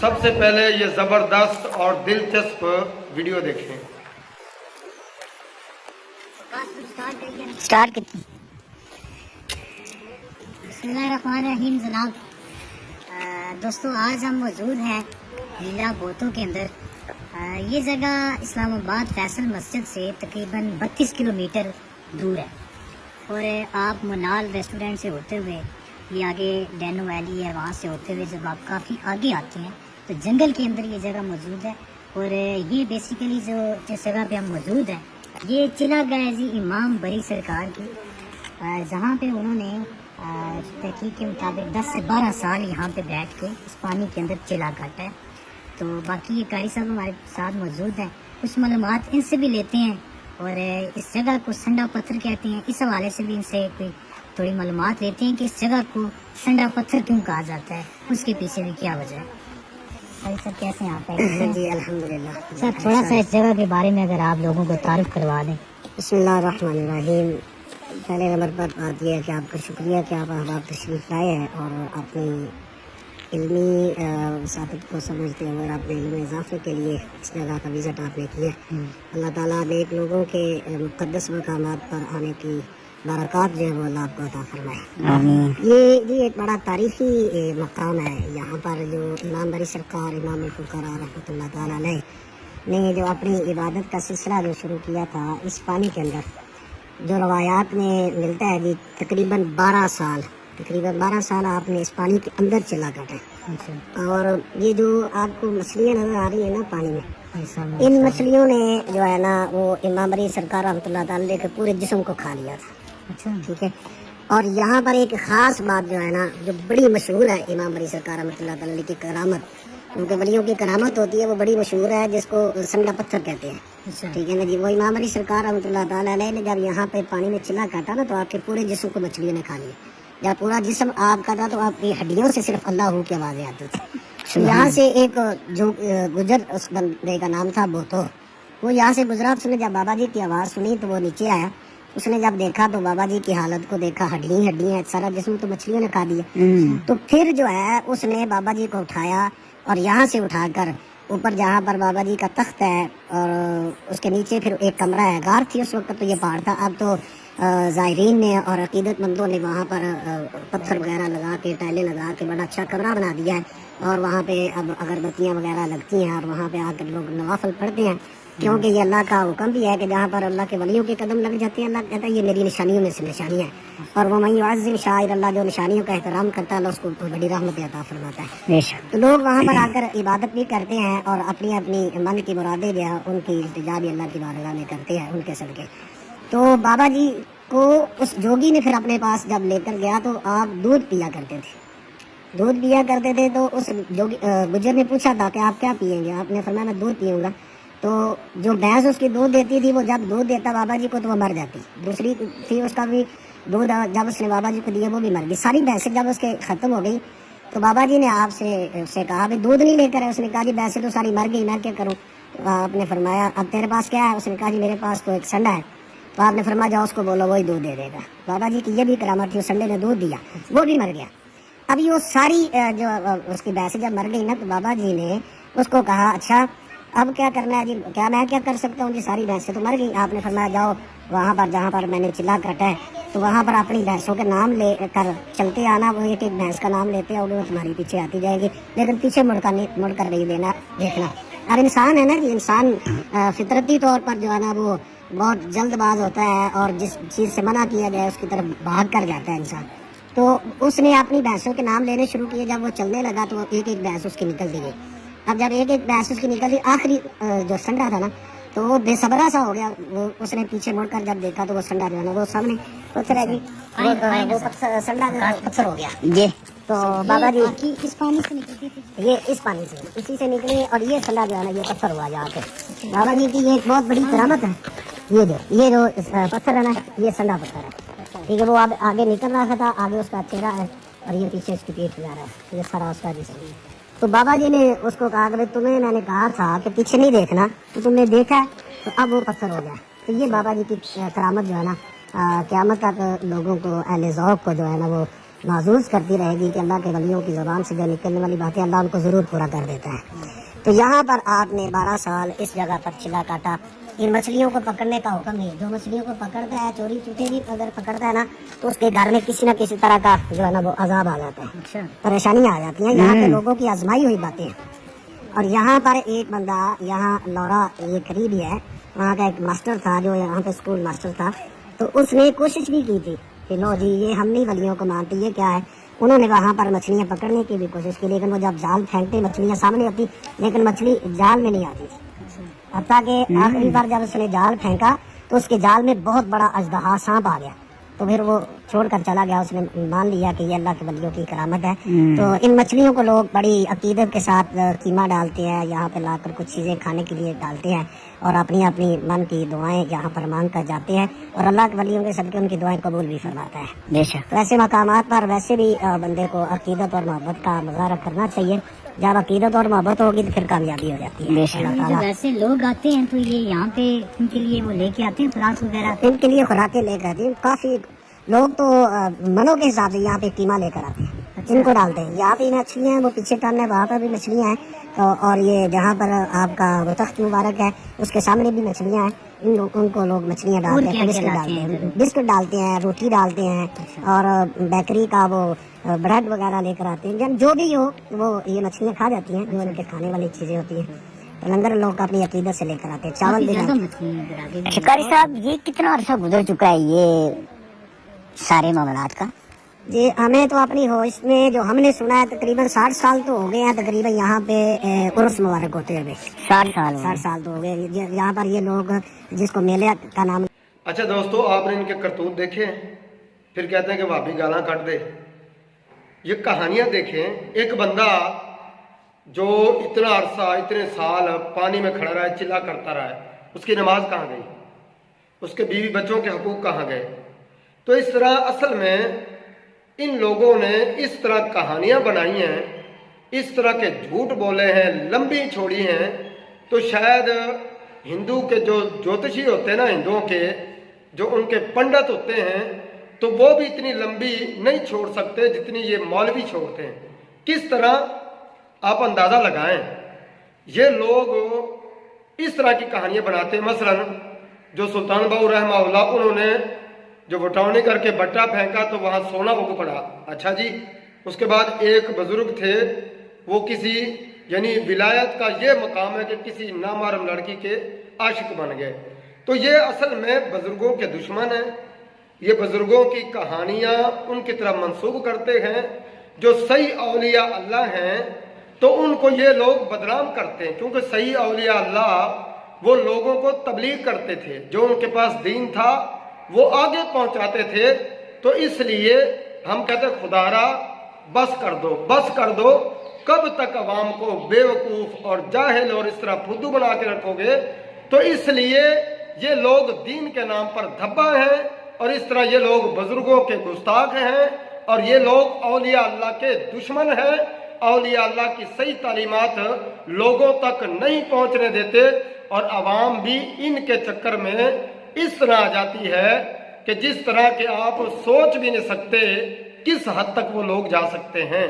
سب سے پہلے یہ زبردست اور دلچسپ ویڈیو دیکھیں۔ سٹارٹ کتنی؟ بسم اللہ الرحمن الرحیم۔ جناب دوستو، آج ہم موجود ہیں لیلا بوتوں کے اندر۔ یہ جگہ اسلام آباد فیصل مسجد سے تقریباً 32 کلومیٹر دور ہے، اور آپ منال ریسٹورنٹ سے ہوتے ہوئے یہ آگے ڈینو ویلی ہے، وہاں سے ہوتے ہوئے جب آپ کافی آگے آتے ہیں تو جنگل کے اندر یہ جگہ موجود ہے۔ اور یہ بیسیکلی جس جگہ پہ ہم موجود ہیں یہ چلا گیا ہے جی امام بری سرکار کی، جہاں پہ انہوں نے تحقیق کے مطابق 10 سے 12 سال یہاں پہ بیٹھ کے اس پانی کے اندر چلا کاٹا ہے۔ تو باقی یہ قاری صاحب ہمارے ساتھ موجود ہیں، کچھ معلومات ان سے بھی لیتے ہیں، اور اس جگہ کو سنڈا پتھر کہتے ہیں، اس حوالے سے بھی ان سے کوئی تھوڑی معلومات لیتے ہیں کہ اس جگہ کو سنڈا پتھر کیوں کہا جاتا ہے، اس کے پیچھے بھی کیا وجہ ہے۔ قاری صاحب کیسے ہیں آپ؟ جی الحمدللہ۔ سر تھوڑا سا اس جگہ کے بارے میں اگر آپ لوگوں کو تعارف کروا دیں۔ بسم اللہ الرحمن الرحیم۔ پہلے نمبر پر بات یہ ہے کہ آپ کا شکریہ کہ آپ احباب تشریف لائے ہیں اور اپنی علمی وساطت کو سمجھتے ہوئے اور اپنے علم اضافے کے لیے اس جگہ کا وزٹ آپ نے کیا۔ اللہ تعالیٰ نیک لوگوں کے مقدس مقامات پر آنے کی برکات جو ہے وہ اللہ آپ کو عطا فرمائے۔ یہ ایک بڑا تاریخی مقام ہے۔ یہاں پر جو امام بری سرکار امام الفقراء رحمۃ اللہ تعالیٰ علیہ نے جو اپنی عبادت کا سلسلہ جو شروع کیا تھا اس پانی کے اندر، جو روایات میں ملتا ہے جی تقریباً 12 سال آپ نے اس پانی کے اندر چلا کاٹا ہے۔ اور یہ جو آپ کو مچھلیاں نظر آ رہی ہیں نا پانی میں، ان مچھلیوں نے جو ہے نا وہ امام بری سرکار رحمۃ اللہ تعالیٰ کے پورے جسم کو کھا لیا تھا، ٹھیک ہے۔ اور یہاں پر ایک خاص بات جو ہے نا جو بڑی مشہور ہے امام بری سرکار رحمۃ اللہ تعالیٰ کی کرامت، ان کے ولیوں کی کرامت ہوتی ہے، وہ بڑی مشہور ہے، جس کو سنڈا پتھر کہتے ہیں، ٹھیک ہے نا جی۔ وہ امام علی سرکار رحمۃ اللہ تعالیٰ علیہ نے جب یہاں پہ پانی میں چلا کاٹا نا تو آپ کے پورے جسم کو مچھلیوں نے کھا لیا۔ جب پورا جسم آپ کا تھا تو آپ کی ہڈیوں سے صرف اللہ ہو کی آوازیں آتی تھی۔ یہاں سے ایک جو گجر، اس بندے کا نام تھا بوتو، وہ یہاں سے گزرا، اس نے جب بابا جی کی آواز سنی تو وہ نیچے آیا۔ اس نے جب دیکھا تو بابا جی کی حالت کو دیکھا، ہڈیاں سارا جسم تو مچھلیوں نے کھا دیا۔ تو پھر جو ہے اس نے بابا جی کو اٹھایا اور یہاں سے اٹھا کر اوپر جہاں پر بابا جی کا تخت ہے اور اس کے نیچے پھر ایک کمرہ ہے، غار تھی اس وقت تو یہ پہاڑ تھا، اب تو زائرین نے اور عقیدت مندوں نے وہاں پر پتھر وغیرہ لگا کے ٹائلیں لگا کے بڑا اچھا کمرہ بنا دیا ہے، اور وہاں پہ اب اگربتیاں وغیرہ لگتی ہیں اور وہاں پہ آ کر لوگ نوافل پڑھتے ہیں، کیونکہ یہ اللہ کا حکم بھی ہے کہ جہاں پر اللہ کے ولیوں کے قدم لگ جاتے ہیں اللہ کہتا ہے یہ میری نشانیوں میں سے نشانی ہے، اور وہ من یعظم شعائر اللہ، جو نشانیوں کا احترام کرتا ہے اللہ اس کو بڑی رحمت عطا فرماتا ہے۔ تو لوگ وہاں پر آ کر عبادت بھی کرتے ہیں اور اپنی اپنی من کی مرادیں جو ہے ان کی التجا بھی اللہ کی بارگاہ میں کرتے ہیں ان کے صدقے۔ تو بابا جی کو اس جوگی نے پھر اپنے پاس جب لے کر گیا تو آپ دودھ پیا کرتے تھے، تو اس گجر نے پوچھا تھا کہ آپ کیا پئیں گے؟ آپ نے فرمایا میں دودھ پیوں گا۔ تو جو بھینس اس کی دودھ دیتی تھی وہ جب دودھ دیتا بابا جی کو تو وہ مر جاتی، دوسری تھی اس کا بھی دودھ جب اس نے بابا جی کو دیا وہ بھی مر گئی، ساری بھینسیں جب اس کے ختم ہو گئی تو بابا جی نے آپ سے کہا بھی دودھ نہیں لے کر ہے؟ اس نے کہا جی بھینسیں تو ساری مر گئی، میں کیا کروں؟ آپ نے فرمایا اب تیرے پاس کیا ہے؟ اس نے کہا جی میرے پاس تو ایک سنڈا ہے۔ تو آپ نے فرمایا جاؤ اس کو بولو وہی دودھ دے دے گا۔ بابا جی کی یہ بھی کرامت تھی، اس سنڈے نے دودھ دیا، وہ بھی مر گیا۔ اب یہ ساری جو اس کی بھینسیں جب مر گئی نا تو بابا جی نے اس کو کہا اچھا اب کیا کرنا ہے جی؟ کیا میں کیا کر سکتا ہوں جی؟ ساری بھینسیں تو مر گئی۔ آپ نے فرمایا جاؤ وہاں پر جہاں پر میں نے چلا کاٹا ہے تو وہاں پر اپنی بھینسوں کے نام لے کر چلتے آنا، وہ ایک بھینس کا نام لیتے ہیں اور وہ تمہاری پیچھے آتی جائے گی، لیکن پیچھے مڑ کر نہیں دیکھنا۔ اور انسان ہے نا جی، انسان فطرتی طور پر جو ہے نا وہ بہت جلد باز ہوتا ہے اور جس چیز سے منع کیا جائے اس کی طرف بھاگ کر جاتا ہے انسان۔ تو اس نے اپنی بھینسوں کے نام لینے شروع کیے، جب وہ چلنے لگا تو ایک بھینس اس کی نکل دی گئی۔ اب جب ایک بھینس اس کی نکل دی، آخری جو سنڈا تھا نا تو وہ بے صبرا سا ہو گیا، وہ اس نے پیچھے مڑ کر جب دیکھا تو وہ سنڈا جو ہے نا وہ سامنے پتھر ہے جی، وہ سنڈا پتھر ہو گیا جی۔ تو بابا جی اس پانی سے نکلتی تھی، یہ اس پانی سے اسی سے نکلی، اور یہ سنڈا جو ہے نا یہ پتھر ہوا جا کے۔ بابا جی کی یہ ایک بہت بڑی کرامت ہے، یہ جو پتھر ہے نا یہ سنڈا پتھر ہے، ٹھیک ہے۔ وہ آگے نکل رہا تھا، آگے اس کا چہرہ ہے اور یہ پیچھے اس کی پیٹھ جا رہا ہے، یہ سارا اس کا جسم ہے۔ تو بابا جی نے اس کو کہا کہ تمہیں میں نے کہا تھا کہ پیچھے نہیں دیکھنا، تو تم نے دیکھا تو اب وہ پتھر ہو گیا۔ تو یہ بابا جی کی کرامت جو ہے نا قیامت تک لوگوں کو اہل ذوق کو جو ہے نا وہ محظوظ کرتی رہے گی کہ اللہ کے ولیوں کی زبان سے جو نکلنے والی باتیں اللہ ان کو ضرور پورا کر دیتا ہے. تو یہاں پر آپ نے 12 سال اس جگہ پر چلا کاٹا. ان مچھلیوں کو پکڑنے کا حکم نہیں. جو مچھلیوں کو پکڑتا ہے چوری چوٹے بھی اگر پکڑتا ہے نا تو اس کے گھر میں کسی نہ کسی طرح کا جو ہے نا وہ عذاب آ جاتا ہے, پریشانیاں آ جاتی ہیں. یہاں کے لوگوں کی آزمائی ہوئی باتیں ہیں. اور یہاں پر ایک بندہ, یہاں لورا یہ قریب ہی ہے, وہاں کا ایک ماسٹر تھا جو یہاں پہ اسکول ماسٹر تھا, تو اس نے کوشش بھی کی تھی کہ لو جی یہ ہم نہیں ولیوں کو مانتے, یہ کیا ہے. انہوں نے وہاں پر مچھلیاں پکڑنے کی بھی کوشش کی, لیکن وہ جب جال پھینکتے مچھلیاں سامنے آتی لیکن مچھلی جال میں نہیں آتی تھی. حتیٰ کہ آخری بار جب اس نے جال پھینکا تو اس کے جال میں بہت بڑا اژدہا سانپ آ گیا, تو پھر وہ چھوڑ کر چلا گیا. اس نے مان لیا کہ یہ اللہ کے ولیوں کی کرامت ہے. تو ان مچھلیوں کو لوگ بڑی عقیدت کے ساتھ قیمہ ڈالتے ہیں, یہاں پہ لا کر کچھ چیزیں کھانے کے لیے ڈالتے ہیں اور اپنی اپنی من کی دعائیں یہاں پر مانگ کر جاتے ہیں, اور اللہ کے ولیوں کے صدقے ان کی دعائیں قبول بھی فرماتا ہے. بے شک ایسے مقامات پر ویسے بھی بندے کو عقیدت اور محبت کا مظاہرہ کرنا چاہیے. جب عقیدت اور محبت ہوگی تو پھر کامیابی ہو جاتی ہے. جو ویسے لوگ آتے ہیں تو یہ یہاں پہ ان کے لیے وہ لے کے آتے ہیں خوراک وغیرہ, ان کے لیے خوراکیں لے کر آتی ہیں. کافی لوگ تو منوں کے حساب سے یہاں پہ قیمہ لے کر آتے ہیں, ان کو ڈالتے ہیں. یہاں پہ مچھلیاں ہیں, وہ پیچھے ٹرن ہے وہاں پر بھی مچھلیاں ہیں, اور یہ جہاں پر آپ کا وہ تخت مبارک ہے اس کے سامنے بھی مچھلیاں ہیں. ان کو لوگ مچھلیاں ڈالتے ہیں, بسکٹ ڈالتے ہیں, بسکٹ ڈالتے ہیں, روٹی ڈالتے ہیں, اور بیکری کا وہ بریڈ وغیرہ لے کر آتے ہیں. جو بھی ہو وہ یہ مچھلیاں کھا جاتی ہیں جو ان کے کھانے والی چیزیں ہوتی ہیں. تو لنگر لوگ اپنی عقیدت سے لے کر آتے ہیں. چاول بھی. شکاری صاحب یہ کتنا عرصہ گزر چکا ہے یہ سارے معاملات کا؟ جی ہمیں تو اپنی ہوش میں جو ہم نے سنا ہے تقریباً 60 سال تو ہو گئے ہیں تقریباً یہاں پہ عرس مبارک ہوتے ہوئے. 60 سال تو ہو گئے یہاں پر. یہ لوگ جس کو میلے کا نام. اچھا دوستو, آپ نے ان کے کرتوت دیکھے, پھر کہتے ہیں کہ بھابی گالاں کٹ دے. یہ کہانیاں دیکھیں. ایک بندہ جو اتنا عرصہ اتنے سال پانی میں کھڑا رہا ہے, چلا کرتا رہا ہے, اس کی نماز کہاں گئی, اس کے بیوی بچوں کے حقوق کہاں گئے. تو اس طرح اصل میں ان لوگوں نے اس طرح کہانیاں بنائی ہیں, اس طرح کے جھوٹ بولے ہیں, لمبی چھوڑی ہیں. تو شاید ہندو کے جو جوتشی ہوتے ہیں نا, ہندوؤں کے جو ان کے پنڈت ہوتے ہیں, تو وہ بھی اتنی لمبی نہیں چھوڑ سکتے جتنی یہ مولوی چھوڑتے ہیں. کس طرح آپ اندازہ لگائیں. یہ لوگ اس طرح کی کہانیاں بناتے ہیں. مثلا جو سلطان باؤ رحمہ اللہ, انہوں نے جو وٹاؤنی کر کے بٹا پھینکا تو وہاں سونا اگ پڑا. اچھا جی, اس کے بعد ایک بزرگ تھے, وہ کسی یعنی ولایت کا یہ مقام ہے کہ کسی نامحرم لڑکی کے عاشق بن گئے. تو یہ اصل میں بزرگوں کے دشمن ہیں. یہ بزرگوں کی کہانیاں ان کی طرف منسوب کرتے ہیں. جو صحیح اولیاء اللہ ہیں تو ان کو یہ لوگ بدنام کرتے ہیں, کیونکہ صحیح اولیاء اللہ وہ لوگوں کو تبلیغ کرتے تھے. جو ان کے پاس دین تھا وہ آگے پہنچاتے تھے. تو اس لیے ہم کہتے ہیں خدا را بس کر دو, بس کر دو. کب تک عوام کو بے وقوف اور جاہل اور اس طرح پھدو بنا کے رکھو گے. تو اس لیے یہ لوگ دین کے نام پر دھبا ہیں, اور اس طرح یہ لوگ بزرگوں کے گستاخ ہیں, اور یہ لوگ اولیاء اللہ کے دشمن ہیں. اولیاء اللہ کی صحیح تعلیمات لوگوں تک نہیں پہنچنے دیتے, اور عوام بھی ان کے چکر میں اس طرح آ جاتی ہے کہ جس طرح کے آپ سوچ بھی نہیں سکتے کس حد تک وہ لوگ جا سکتے ہیں.